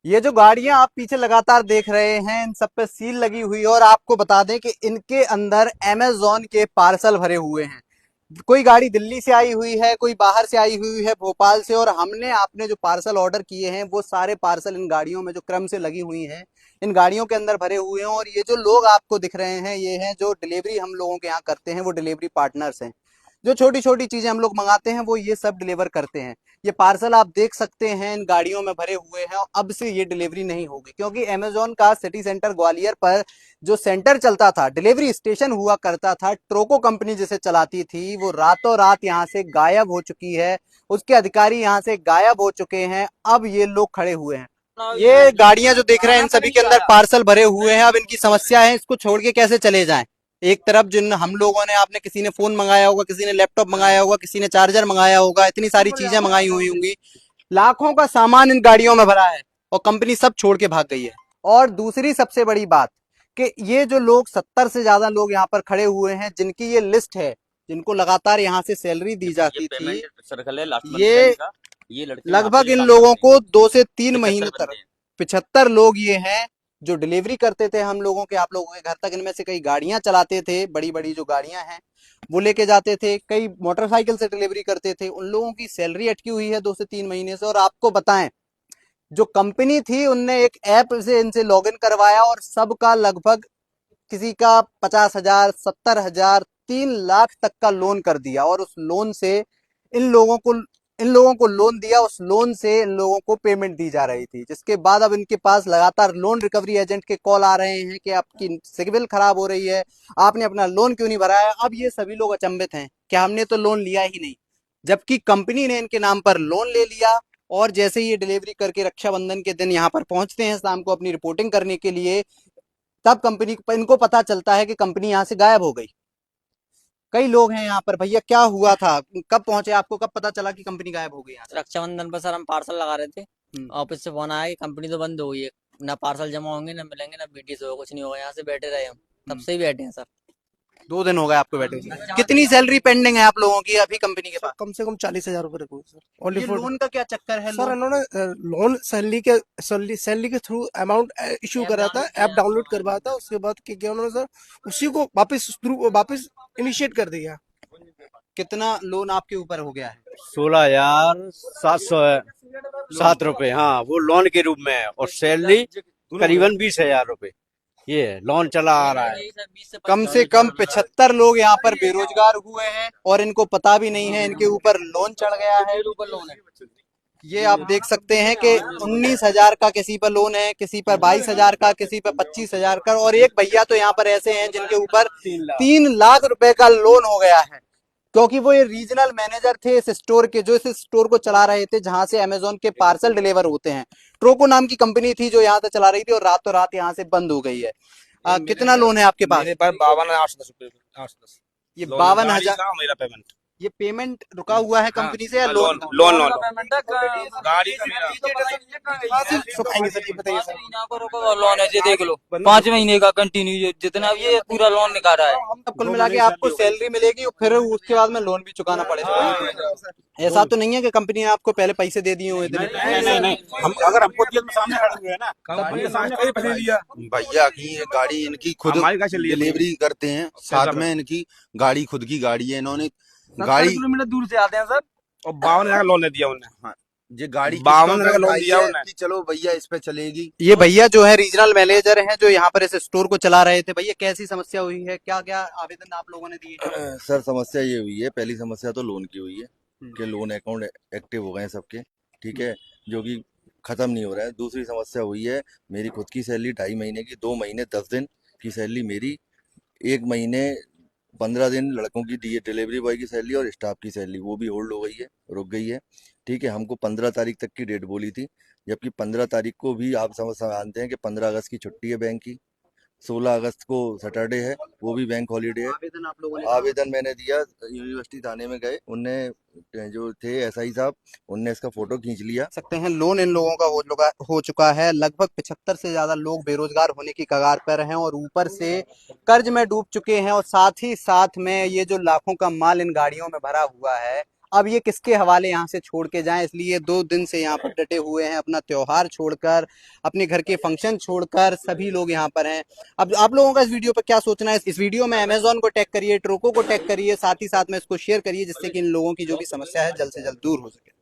ये जो गाड़ियां आप पीछे लगातार देख रहे हैं, इन सब पे सील लगी हुई है और आपको बता दें कि इनके अंदर अमेजोन के पार्सल भरे हुए हैं। कोई गाड़ी दिल्ली से आई हुई है, कोई बाहर से आई हुई है, भोपाल से। और हमने आपने जो पार्सल ऑर्डर किए हैं वो सारे पार्सल इन गाड़ियों में जो क्रम से लगी हुई हैं, इन गाड़ियों के अंदर भरे हुए हैं। और ये जो लोग आपको दिख रहे हैं, ये हैं जो डिलीवरी हम लोगों के यहाँ करते हैं, वो डिलीवरी पार्टनर्स हैं। जो छोटी छोटी चीजें हम लोग मंगाते हैं वो ये सब डिलीवर करते हैं। ये पार्सल आप देख सकते हैं इन गाड़ियों में भरे हुए हैं। और अब से ये डिलीवरी नहीं होगी, क्योंकि अमेजोन का सिटी सेंटर ग्वालियर पर जो सेंटर चलता था, डिलीवरी स्टेशन हुआ करता था, ट्रोको कंपनी जिसे चलाती थी, वो रातों रात यहाँ से गायब हो चुकी है। उसके अधिकारी यहाँ से गायब हो चुके हैं। अब ये लोग खड़े हुए हैं। ये गाड़ियां जो देख रहे हैं, इन सभी के अंदर पार्सल भरे हुए हैं। अब इनकी समस्या है, इसको छोड़ के कैसे चले जाएं। एक तरफ जिन हम लोगों ने, आपने किसी ने फोन मंगाया होगा, किसी ने लैपटॉप मंगाया होगा, किसी ने चार्जर मंगाया होगा, इतनी सारी चीजें मंगाई हुई होंगी, लाखों का सामान इन गाड़ियों में भरा है और कंपनी सब छोड़ के भाग गई है। और दूसरी सबसे बड़ी बात कि ये जो लोग 70 से ज्यादा लोग यहाँ पर खड़े हुए हैं, जिनकी ये लिस्ट है, जिनको लगातार यहाँ से सैलरी दी जाती थी, ये लगभग इन लोगों को 2 से 3 महीने तक 75 लोग ये हैं जो डिलीवरी करते थे हम लोगों के, आप लोगों के घर तक। इनमें से कई गाड़ियां चलाते थे, बड़ी बड़ी जो गाड़ियां हैं वो लेके जाते थे, कई मोटरसाइकिल से डिलीवरी करते थे। उन लोगों की सैलरी अटकी हुई है 2 से 3 महीने से। और आपको बताएं, जो कंपनी थी उनने एक ऐप से इनसे लॉगिन करवाया और सबका लगभग किसी का 50,000, 70,000, 3 लाख तक का लोन कर दिया। और उस लोन से इन लोगों को इन लोगों को लोन दिया, उस लोन से इन लोगों को पेमेंट दी जा रही थी। जिसके बाद अब इनके पास लगातार लोन रिकवरी एजेंट के कॉल आ रहे हैं कि आपकी सिविल खराब हो रही है, आपने अपना लोन क्यों नहीं भरा है। अब ये सभी लोग अचंभित हैं कि हमने तो लोन लिया ही नहीं, जबकि कंपनी ने इनके नाम पर लोन ले लिया। और जैसे ही ये डिलीवरी करके रक्षाबंधन के दिन यहाँ पर पहुंचते हैं शाम को अपनी रिपोर्टिंग करने के लिए, तब कंपनी इनको पता चलता है कि कंपनी यहाँ से गायब हो गई। कई लोग हैं यहाँ पर। भैया क्या हुआ था, कब पहुंचे, आपको कब पता चला कि कंपनी गायब हो गई यहाँ से? रक्षाबंधन पर सर हम पार्सल लगा रहे थे। हम्म। ऑफिस से फोन आया कि कंपनी तो बंद हो गई है, ना पार्सल जमा होंगे, ना मिलेंगे, ना बीटीएस होगा, कुछ नहीं होगा। यहाँ से बैठे रहे हम, तब हम्म। से ही बैठे हैं सर। 2 दिन हो गए आपको बैठे हुए। कितनी सैलरी पेंडिंग है आप लोगों की अभी कंपनी के सर पास? कम से कम 40,000 रुपये रखो सर। ओनली ये फॉर लोन का क्या चक्कर है? सर लोन इन्होंने लोन सैलरी के थ्रू अमाउंट इशू ऐप करा था, डाउनलोड किया ऐप डाउनलोड करवाया था। उसके बाद क्या किया उन्होंने सर, उसी को वापस इनिशिएट कर दिया। कितना लोन आपके ऊपर हो गया है? 16,707 रुपए। हाँ, वो लोन के रूप में है और सैलरी करीबन 20,000 रुपए। ये है, लोन चला आ रहा है। कम से कम 75 लोग यहाँ पर बेरोजगार हुए हैं और इनको पता भी नहीं है, इनके ऊपर लोन चढ़ गया है। ये आप देख सकते हैं कि 19,000 का किसी पर लोन है, किसी पर 22,000 का, किसी पर 25,000 का। और एक भैया तो यहाँ पर ऐसे हैं जिनके ऊपर 3 लाख रुपए का लोन हो गया है, क्योंकि वो ये रीजनल मैनेजर थे इस स्टोर के, जो इस स्टोर को चला रहे थे जहां से अमेजोन के पार्सल डिलीवर होते हैं। ट्रोको नाम की कंपनी थी जो यहाँ से चला रही थी और रातों रात यहाँ से बंद हो गई है। कितना लोन है आपके पास? मेरे पास 52,810 रुपए। 810 ये लोन 52,000? का मेरा पेमेंट। ये पेमेंट रुका हुआ है कंपनी से या हाँ, लोन? लोन लोन गाड़ी का मेरा। सुखाएंगे सर, ये बताइए सर। लोन है जी, देख लो 5 महीने का कंटिन्यू, जितना भी ये पूरा लोन निकाल रहा है। हम कुल मिला के आपको सैलरी मिलेगी और फिर उसके बाद में लोन भी चुकाना पड़ेगा। ऐसा तो नहीं है कि कंपनी ने आपको पहले पैसे दे दिए हुए इतने? नहीं नहीं, हम अगर हमको दिया तो सामने खड़े हुए हैं ना, कंपनी के सामने कहीं पैसे दिया। भैया की ये गाड़ी इनकी खुद हमारी का चलिए डिलीवरी करते हैं, साथ में इनकी गाड़ी खुद की गाड़ी है। इन्होंने 70 गाड़ी किलोमीटर दूर से आते हैं सर। और 52,000 का लोन दे दिया उन्होंने। हाँ, ये गाड़ी 52,000 का लोन उठाई दिया है उन्होंने। कि चलो भैया इस पे चलेगी। ये भैया जो है रीजनल मैनेजर हैं जो यहाँ पर इस स्टोर को चला रहे थे। भैया कैसी समस्या हुई है, क्या क्या आवेदन आप लोगों ने दिए? सर समस्या ये हुई है, पहली समस्या तो लोन की हुई है कि लोन अकाउंट एक्टिव हो गए हैं सबके, ठीक है, जो कि खत्म नहीं हो रहा है। दूसरी समस्या हुई है, मेरी खुद की सैलरी 2.5 महीने की, 2 महीने 10 दिन की सैलरी मेरी, 1 महीने 15 दिन लड़कों की दी है, डिलीवरी बॉय की सैलरी और स्टाफ की सैलरी, वो भी होल्ड हो गई है, रुक गई है। ठीक है, हमको 15 तारीख तक की डेट बोली थी, जबकि 15 तारीख को भी आप जानते हैं कि 15 अगस्त की छुट्टी है बैंक की, 16 अगस्त को सैटरडे है, वो भी बैंक हॉलीडे है। आवेदन आप लोगों ने? आवेदन मैंने दिया, यूनिवर्सिटी थाने में गए, उनने जो थे एसआई साहब, उनने इसका फोटो खींच लिया। सकते हैं लोन इन लोगों का हो चुका है। लगभग 75 से ज्यादा लोग बेरोजगार होने की कगार पर हैं और ऊपर से कर्ज में डूब चुके हैं। और साथ ही साथ में ये जो लाखों का माल इन गाड़ियों में भरा हुआ है, अब ये किसके हवाले यहाँ से छोड़ के जाएं, इसलिए 2 दिन से यहाँ पर डटे हुए हैं, अपना त्योहार छोड़कर, अपने घर के फंक्शन छोड़कर सभी लोग यहाँ पर हैं। अब आप लोगों का इस वीडियो पर क्या सोचना है? इस वीडियो में अमेजोन को टैग करिए, ट्रोको को टैग करिए, साथ ही साथ में इसको शेयर करिए, जिससे कि इन लोगों की जो भी समस्या है जल्द से जल्द दूर हो सके।